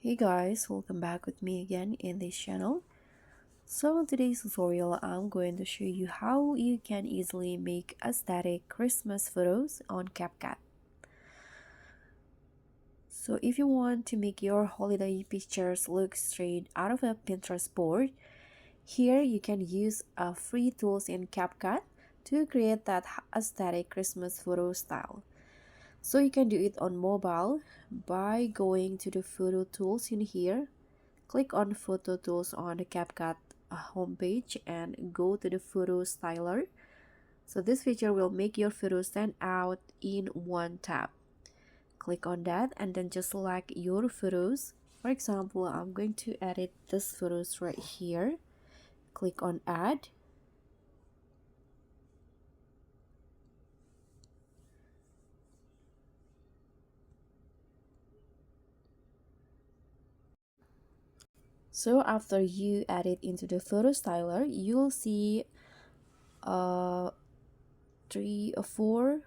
Hey guys, welcome back with me again in this channel. So in today's tutorial, I'm going to show you how you can easily make aesthetic Christmas photos on CapCut. So if you want to make your holiday pictures look straight out of a Pinterest board, here you can use free tools in CapCut to create that aesthetic Christmas photo style. So you can do it on mobile by going to the photo tools in here. Click on Photo Tools on the CapCut homepage and go to the Photo Styler. So this feature will make your photo stand out in one tab. Click on that and then just select your photos. For example, I'm going to edit this photos right here. Click on Add. So after you add it into the photo styler, you'll see three or four.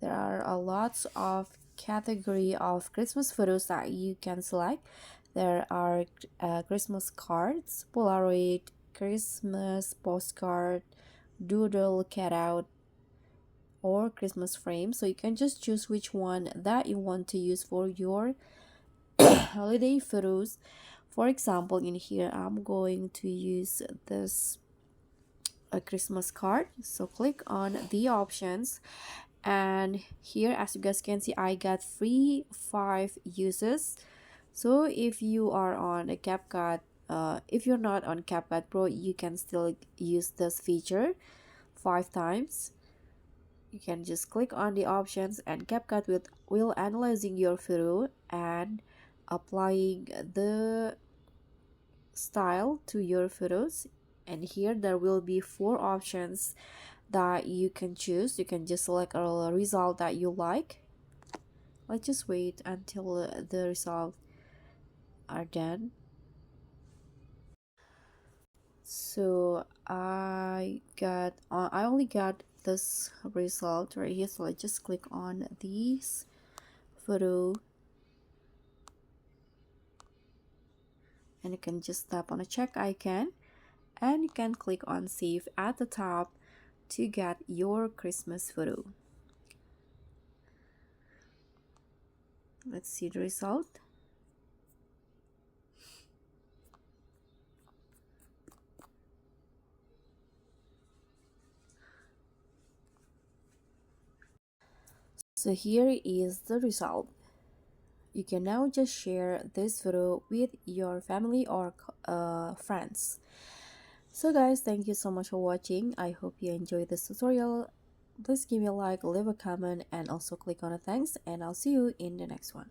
There are a lots of category of Christmas photos that you can select. There are Christmas cards, Polaroid, Christmas postcard, doodle cutout, or Christmas frame. So you can just choose which one that you want to use for your holiday photos. For example, in here I'm going to use this a Christmas card. So click on the options, and here as you guys can see, I got free 5 uses. So if you are on a CapCut, if you're not on CapCut Pro, you can still use this feature 5 times. You can just click on the options and CapCut will analyzing your photo and applying the style to your photos. And here there will be 4 options that you can choose. You can just select a result that you like. Let's just wait until the results are done. So I only got this result right here, so I just click on this photo and you can just tap on a check icon and you can click on save at the top to get your Christmas photo. Let's see the result. So here is the result. You can now just share this photo with your family or friends. So guys, thank you so much for watching. I hope you enjoyed this tutorial. Please give me a like, leave a comment, and also click on a thanks, and I'll see you in the next one.